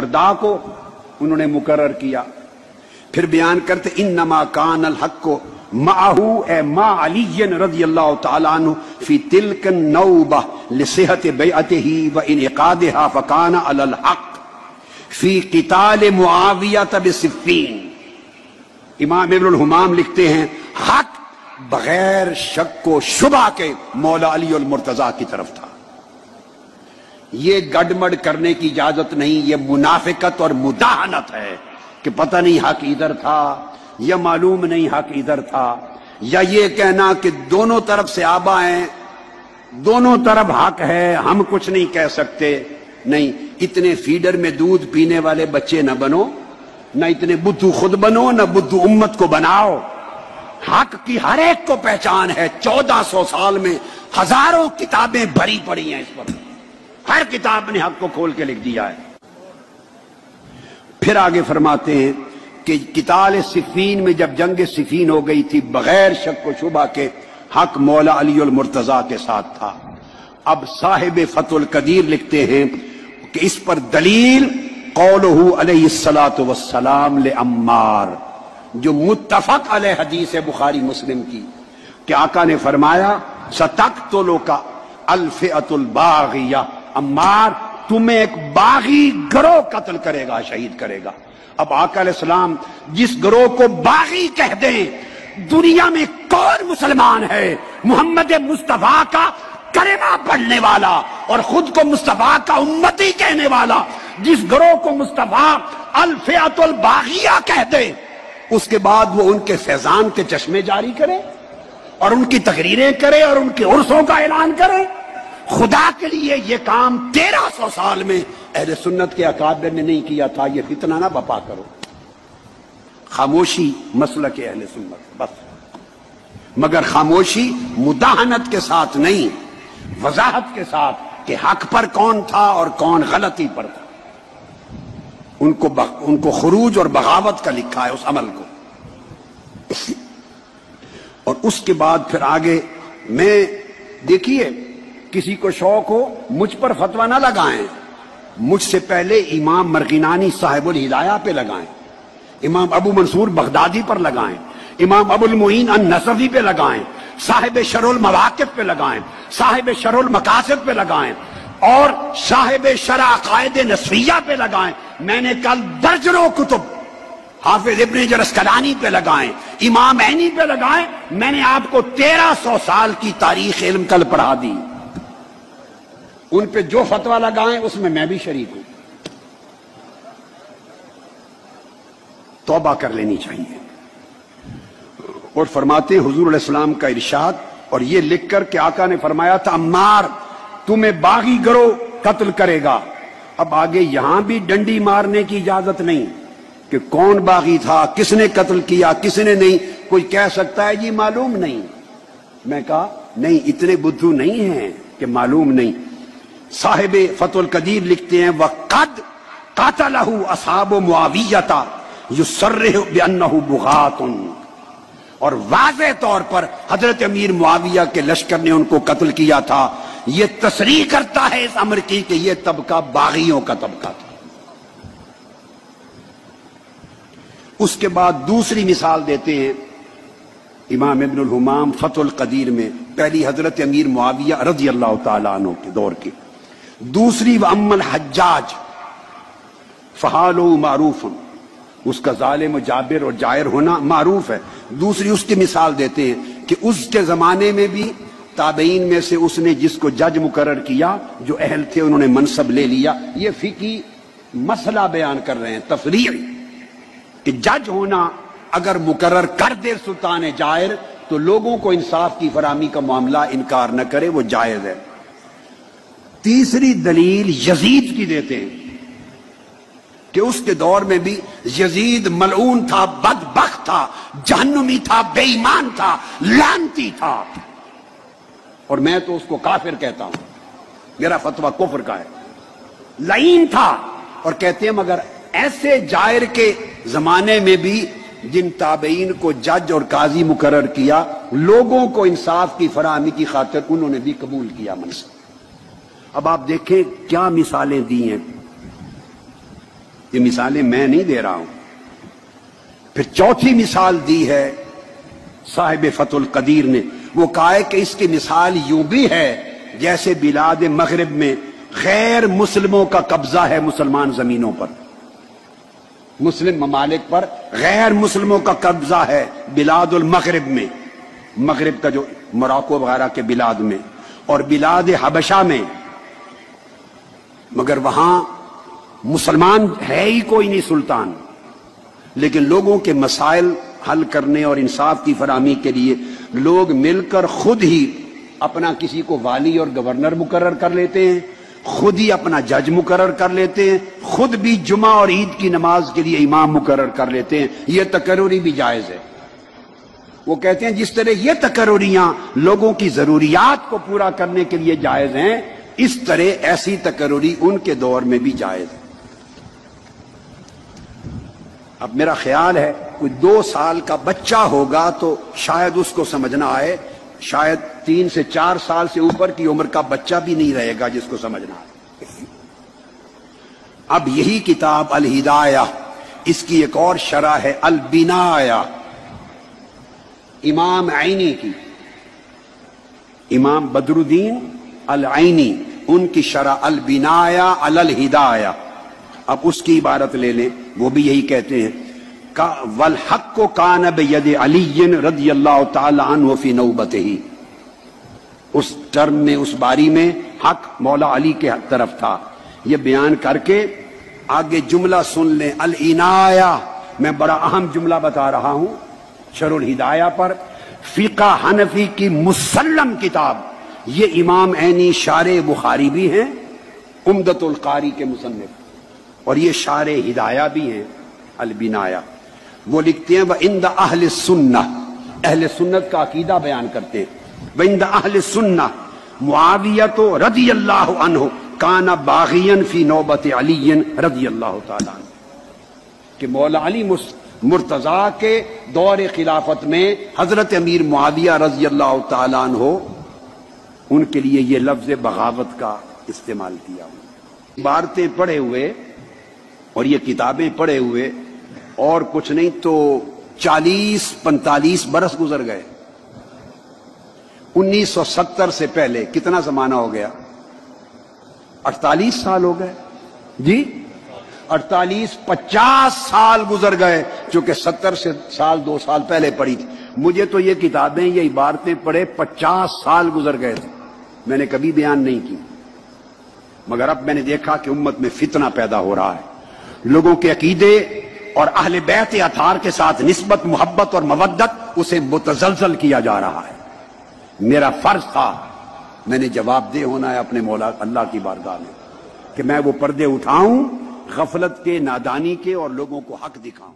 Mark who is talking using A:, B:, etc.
A: درداء کو انہوں نے مقرر کیا. پھر بیان کرتے انما کان الحق معہ اے ما علی رضی اللہ تعالیٰ عنہ فی تلک النوبہ لصحت بیعتہ وانعقادہا فکان علی الحق فی قتال معاویہ بصفین. امام ابن الحمام لکھتے ہیں حق بغیر شک و شبہ کے مولا علی المرتضیٰ کی طرف تھا. یہ گڑمڑ کرنے کی اجازت نہیں، یہ منافقت اور مداہنت ہے کہ پتہ نہیں حق ادھر تھا یا معلوم نہیں حق ادھر تھا، یا یہ کہنا کہ دونوں طرف سے آبا ہیں، دونوں طرف حق ہے، ہم کچھ نہیں کہہ سکتے. نہیں، اتنے فیڈر میں دودھ پینے والے بچے نہ بنو، نہ اتنے بدھو خود بنو، نہ بدھو امت کو بناؤ. حق کی ہر ایک کو پہچان ہے. 1400 سال میں ہزاروں کتابیں بھری پڑی ہیں اس پر، ہر کتاب نے حق کو کھول کے لکھ دیا ہے. پھر آگے فرماتے ہیں کہ قتال صفین میں جب جنگ صفین ہو گئی تھی، بغیر شک و شبہ کے حق مولا علی المرتضیٰ کے ساتھ تھا. اب صاحب فتح القدیر لکھتے ہیں کہ اس پر دلیل قولہ علیہ الصلاۃ والسلام لعمار، جو متفق علیہ حدیث ہے بخاری مسلم کی، کہ آقا نے فرمایا ستقتلک الفئۃ الباغیہ، عمار تمہیں ایک باغی گروہ قتل کرے گا، شہید کرے گا. اب آقا علیہ السلام جس گروہ کو باغی کہہ دیں، دنیا میں کون مسلمان ہے محمد مصطفیٰ کا کلمہ پڑھنے والا اور خود کو مصطفیٰ کا امتی کہنے والا، جس گروہ کو مصطفیٰ الفئۃ الباغیہ کہہ دے، اس کے بعد وہ ان کے فیضان کے چشمے جاری کرے اور ان کی تقریریں کرے اور ان کے عرسوں کا اعلان کرے؟ خدا کے لیے یہ کام 1300 سال میں اہل سنت کے اکابر نے نہیں کیا تھا. یہ فتنہ نہ بپا کرو. خاموشی مسلک اہل سنت بس، مگر خاموشی مداہنت کے ساتھ نہیں، وضاحت کے ساتھ کہ حق پر کون تھا اور کون غلطی پر تھا. ان کو خروج اور بغاوت کا لکھا ہے اس عمل کو. اور اس کے بعد پھر آگے میں دیکھیے، کسی کو شوق ہو مجھ پر فتویٰ نہ لگائیں، مجھ سے پہلے امام مرغینانی صاحب الہدایہ پہ لگائیں، امام ابو منصور بغدادی پر لگائیں، امام ابو المعین النصفی پہ لگائیں، صاحب شرح المواقف پہ لگائیں، صاحب شرح المقاصد پہ لگائیں، اور صاحب شرح عقائد نصفیہ پہ لگائیں. میں نے کل درجنوں کتب حافظ ابن جرسکلانی پہ لگائیں، امام عینی پہ لگائیں. میں نے آپ کو 1300 سال کی تاریخ علم کل پڑھا دی. ان پہ جو فتویٰ لگائیں اس میں بھی شریک ہوں. توبہ کر لینی چاہیے. اور فرماتے حضور علیہ السلام کا ارشاد، اور یہ لکھ کر کہ آقا نے فرمایا تھا عمار تمہیں باغی گروہ قتل کرے گا. اب آگے یہاں بھی ڈنڈی مارنے کی اجازت نہیں کہ کون باغی تھا، کس نے قتل کیا، کس نے نہیں. کوئی کہہ سکتا ہے جی معلوم نہیں. میں کہا نہیں، اتنے بدھو نہیں ہیں کہ معلوم نہیں. صاحب فتح القدیر لکھتے ہیں وَقَدْ قَتَلَهُ أَصْحَابُ مُعَاوِيَّةَ يُصَرِّحُ بِأَنَّهُ بُغَاةٌ، اور واضح طور پر حضرت امیر معاویہ کے لشکر نے ان کو قتل کیا تھا. یہ تصریح کرتا ہے اس امر کی کہ یہ طبقہ باغیوں کا طبقہ تھا. اس کے بعد دوسری مثال دیتے ہیں امام ابن الحمام فتح القدیر میں، پہلی حضرت امیر معاویہ رضی اللہ تعالیٰ عنہ کے دور کی. دوسری وَأَمَّا الْحَجَّاجِ فَحَالُهُ مَعْرُوفٌ، اس کا ظالم و جابر اور جائر ہونا معروف ہے. دوسری اس کی مثال دیتے ہیں کہ اس کے زمانے میں بھی تابعین میں سے اس نے جس کو جج مقرر کیا، جو اہل تھے انہوں نے منصب لے لیا. یہ فقہی مسئلہ بیان کر رہے ہیں، تفریع، کہ جج ہونا اگر مقرر کر دے سلطان جائر تو لوگوں کو انصاف کی فراہمی کا معاملہ انکار نہ کرے، وہ جائز ہے. تیسری دلیل یزید کی دیتے ہیں کہ اس کے دور میں بھی یزید ملعون تھا، بدبخت تھا، جہنمی تھا، بے ایمان تھا، لعنتی تھا، اور میں تو اس کو کافر کہتا ہوں، میرا فتویٰ کفر کا ہے. لعین تھا، اور کہتے ہیں مگر ایسے جائر کے زمانے میں بھی جن تابعین کو جج اور قاضی مقرر کیا، لوگوں کو انصاف کی فراہمی کی خاطر انہوں نے بھی قبول کیا منصب. اب آپ دیکھیں کیا مثالیں دی ہیں. یہ مثالیں میں نہیں دے رہا ہوں. پھر چوتھی مثال دی ہے صاحب فتح القدیر نے. وہ کہا ہے کہ اس کی مثال یوں بھی ہے جیسے بلاد مغرب میں غیر مسلموں کا قبضہ ہے مسلمان زمینوں پر. مسلم ممالک پر غیر مسلموں کا قبضہ ہے بلاد المغرب میں، مغرب کا جو موراکو وغیرہ کے بلاد میں، اور بلاد حبشہ میں. مگر وہاں مسلمان ہے ہی کوئی نہیں سلطان، لیکن لوگوں کے مسائل حل کرنے اور انصاف کی فراہمی کے لیے لوگ مل کر خود ہی اپنا کسی کو والی اور گورنر مقرر کر لیتے ہیں، خود ہی اپنا جج مقرر کر لیتے ہیں، خود بھی جمعہ اور عید کی نماز کے لیے امام مقرر کر لیتے ہیں. یہ تقرری بھی جائز ہے. وہ کہتے ہیں جس طرح یہ تقرریاں لوگوں کی ضروریات کو پورا کرنے کے لیے جائز ہیں، اس طرح ایسی تقرری ان کے دور میں بھی جائز ہے. اب میرا خیال ہے کوئی 2 سال کا بچہ ہوگا تو شاید اس کو سمجھنا آئے، شاید 3 سے 4 سال سے اوپر کی عمر کا بچہ بھی نہیں رہے گا جس کو سمجھنا آئے. اب یہی کتاب الہدایہ، اس کی ایک اور شرح ہے البنایہ، امام عینی کی، امام بدر الدین العینی، ان کی شرح البنایہ علی الہدایہ. اب اس کی عبارت لے لیں، وہ بھی یہی کہتے ہیں والحق کان بید علی رضی اللہ تعالی عنہ فی نوبتہ. اس ٹرم میں، اس باری میں حق مولا علی کے طرف تھا. یہ بیان کر کے آگے جملہ سن لیں العنایہ. میں بڑا اہم جملہ بتا رہا ہوں شرح الہدایہ پر. فقہ حنفی کی مسلم کتاب، یہ امام عینی شارح بخاری بھی ہیں، عمدۃ القاری کے مصنف، اور یہ شارح ہدایہ بھی ہیں البنایہ. وہ لکھتے ہیں وَعِنْدَ أَهْلِ السُّنَّةِ، اہل سنت کا عقیدہ بیان کرتے ہیں. وَعِنْدَ أَهْلِ السُّنَّةِ معاویہ رضی اللہ عنہ کان باغیاً فی نوبت علی رضی اللہ تعالیٰ عنہ، کہ مولا علی مرتضیٰ کے دور خلافت میں حضرت امیر معاویہ رضی اللہ تعالیٰ عنہ، ان کے لیے یہ لفظ بغاوت کا استعمال کیا. عبارتیں پڑھے ہوئے اور یہ کتابیں پڑھے ہوئے اور کچھ نہیں تو 40-45 برس گزر گئے. 1970 سے پہلے کتنا زمانہ ہو گیا؟ 48 سال ہو گئے جی. 48-50 سال گزر گئے، چونکہ 70 سال 2 سال پہلے پڑھی تھی. مجھے تو یہ کتابیں، یہ عبارتیں پڑھے 50 سال گزر گئے تھے، میں نے کبھی بیان نہیں کی. مگر اب میں نے دیکھا کہ امت میں فتنہ پیدا ہو رہا ہے، لوگوں کے عقیدے اور اہل بیت اطہار کے ساتھ نسبت، محبت اور مودت، اسے متزلزل کیا جا رہا ہے. میرا فرض تھا، میں نے جواب دہ ہونا ہے اپنے مولا اللہ کی بارگاہ میں، کہ میں وہ پردے اٹھاؤں غفلت کے، نادانی کے، اور لوگوں کو حق دکھاؤں.